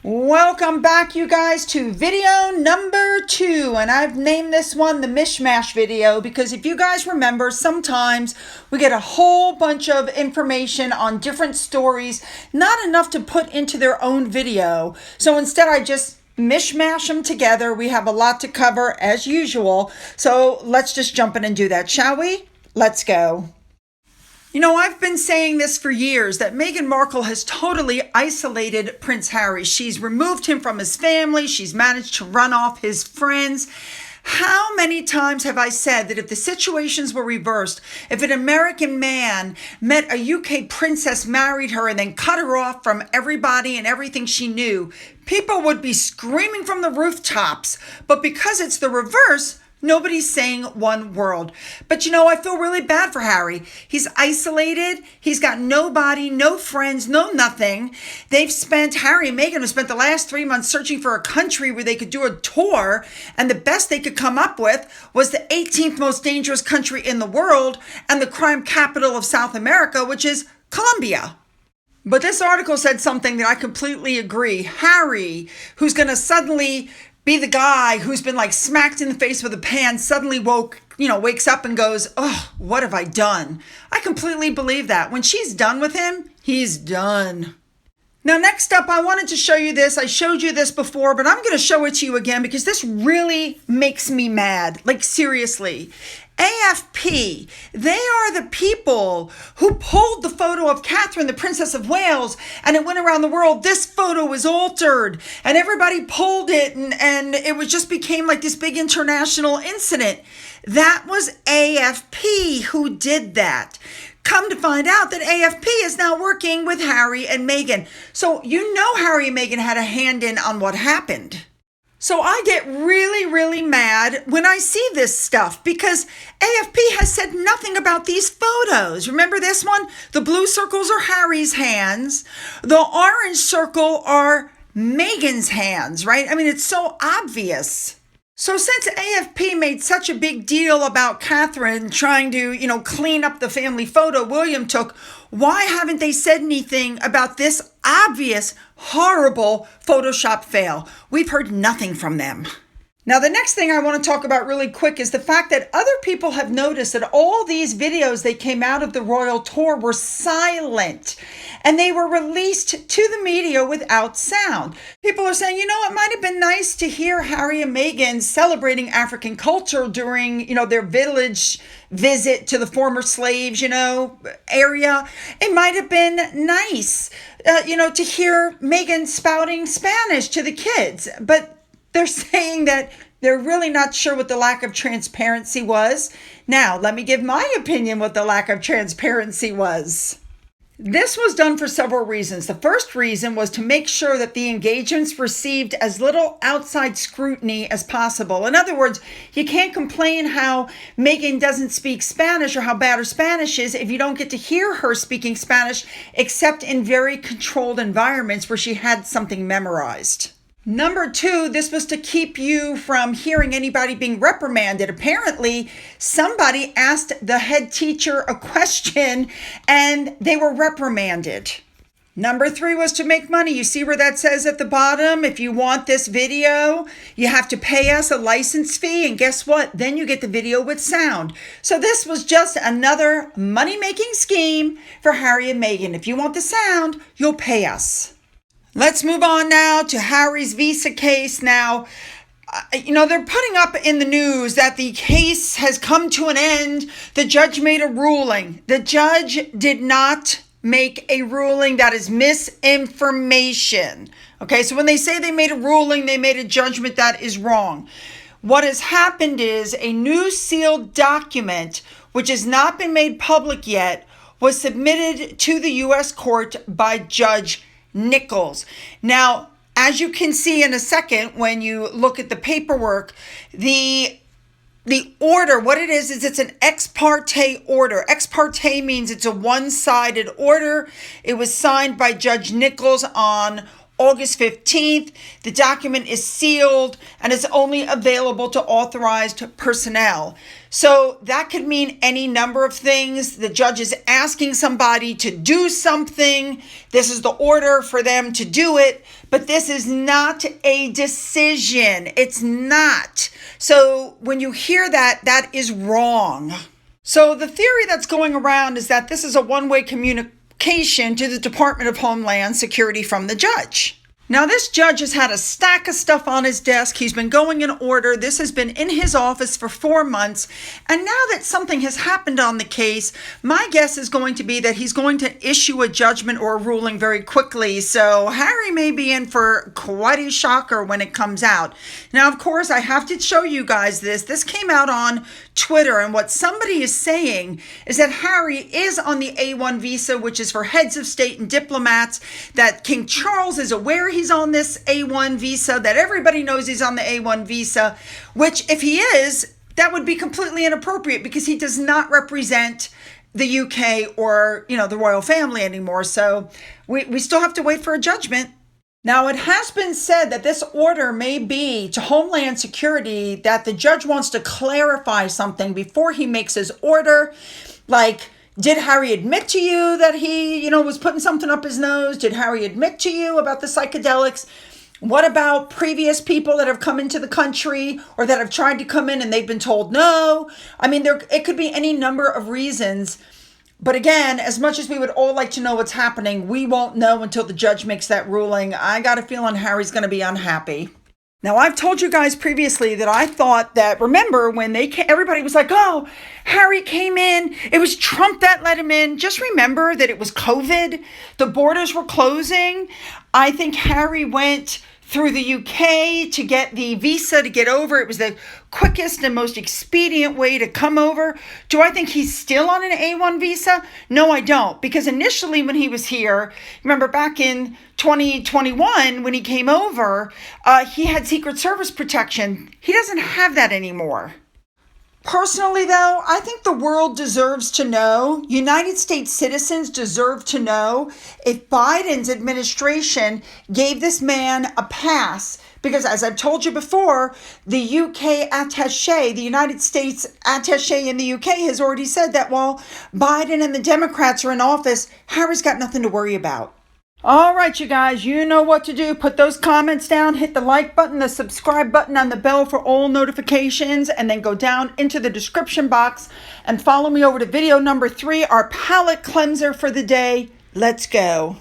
Welcome back, you guys, to video number 2, and I've named this one the Mishmash video because if you guys remember, sometimes we get a whole bunch of information on different stories, not enough to put into their own video. So instead I just mishmash them together. We have a lot to cover as usual, so let's just jump in and do that, shall we? Let's go. You know, I've been saying this for years, that Meghan Markle has totally isolated Prince Harry. She's removed him from his family. She's managed to run off his friends. How many times have I said that if the situations were reversed, if an American man met a UK princess, married her, and then cut her off from everybody and everything she knew, people would be screaming from the rooftops. But because it's the reverse, nobody's saying one word. But you know, I feel really bad for Harry. He's isolated. He's got nobody, no friends, no nothing. Harry and Meghan have spent the last 3 months searching for a country where they could do a tour. And the best they could come up with was the 18th most dangerous country in the world and the crime capital of South America, which is Colombia. But this article said something that I completely agree. Harry, who's going to suddenly be the guy who's been like smacked in the face with a pan, suddenly wakes up and goes, oh, what have I done? I completely believe that. When she's done with him, he's done. Now, next up, I wanted to show you this. I showed you this before, but I'm going to show it to you again because this really makes me mad. Like, seriously. AFP, they are the people who pulled the photo of Catherine, the Princess of Wales, and it went around the world. This photo was altered, and everybody pulled it, and it just became like this big international incident. That was AFP who did that. Come to find out that AFP is now working with Harry and Meghan. So you know Harry and Meghan had a hand in on what happened. So I get really, really mad when I see this stuff because AFP has said nothing about these photos. Remember this one? The blue circles are Harry's hands. The orange circle are Meghan's hands, right? I mean, it's so obvious. So since AFP made such a big deal about Catherine trying to, clean up the family photo William took, why haven't they said anything about this obvious, horrible Photoshop fail? We've heard nothing from them. Now, the next thing I want to talk about really quick is the fact that other people have noticed that all these videos that came out of the royal tour were silent and they were released to the media without sound. People are saying, it might have been nice to hear Harry and Meghan celebrating African culture during, their village visit to the former slaves, area. It might have been nice, to hear Meghan spouting Spanish to the kids, but they're saying that they're really not sure what the lack of transparency was. Now, let me give my opinion what the lack of transparency was. This was done for several reasons. The first reason was to make sure that the engagements received as little outside scrutiny as possible. In other words, you can't complain how Meghan doesn't speak Spanish or how bad her Spanish is if you don't get to hear her speaking Spanish, except in very controlled environments where she had something memorized. Number 2, this was to keep you from hearing anybody being reprimanded. Apparently, somebody asked the head teacher a question and they were reprimanded. Number 3 was to make money. You see where that says at the bottom, if you want this video, you have to pay us a license fee. And guess what? Then you get the video with sound. So this was just another money-making scheme for Harry and Meghan. If you want the sound, you'll pay us. Let's move on now to Harry's visa case. Now, they're putting up in the news that the case has come to an end. The judge made a ruling. The judge did not make a ruling. That is misinformation. Okay, so when they say they made a ruling, they made a judgment, that is wrong. What has happened is a new sealed document, which has not been made public yet, was submitted to the U.S. court by Judge Nichols. Now, as you can see in a second, when you look at the paperwork, the order, what it is it's an ex parte order. Ex parte means it's a one-sided order. It was signed by Judge Nichols on August 15th. The document is sealed and it's only available to authorized personnel. So that could mean any number of things. The judge is asking somebody to do something. This is the order for them to do it, but this is not a decision. It's not. So when you hear that, that is wrong. So the theory that's going around is that this is a one-way communication to the Department of Homeland Security from the judge. Now, this judge has had a stack of stuff on his desk. He's been going in order. This has been in his office for 4 months. And now that something has happened on the case, my guess is going to be that he's going to issue a judgment or a ruling very quickly. So Harry may be in for quite a shocker when it comes out. Now, of course, I have to show you guys this. This came out on Twitter, and what somebody is saying is that Harry is on the A1 visa, which is for heads of state and diplomats, that King Charles is aware he's on this A1 visa, that everybody knows he's on the A1 visa, which if he is, that would be completely inappropriate because he does not represent the UK or, the royal family anymore. So we still have to wait for a judgment. Now, it has been said that this order may be to Homeland Security, that the judge wants to clarify something before he makes his order. Like, did Harry admit to you that he, was putting something up his nose? Did Harry admit to you about the psychedelics? What about previous people that have come into the country or that have tried to come in and they've been told no? I mean, it could be any number of reasons. But again, as much as we would all like to know what's happening, we won't know until the judge makes that ruling. I got a feeling Harry's going to be unhappy. Now, I've told you guys previously that I thought that, remember when everybody was like, oh, Harry came in, it was Trump that let him in. Just remember that it was COVID. The borders were closing. I think Harry went through the UK to get the visa to get over. It was the quickest and most expedient way to come over. Do I think he's still on an A1 visa? No, I don't. Because initially when he was here, remember back in 2021 when he came over, he had Secret Service protection. He doesn't have that anymore. Personally, though, I think the world deserves to know, United States citizens deserve to know if Biden's administration gave this man a pass. Because as I've told you before, the UK attaché, the United States attaché in the UK has already said that while Biden and the Democrats are in office, Harry's got nothing to worry about. All right, you guys, you know what to do. Put those comments down, hit the like button, the subscribe button on the bell for all notifications, and then go down into the description box and follow me over to video number 3, our palate cleanser for the day. Let's go.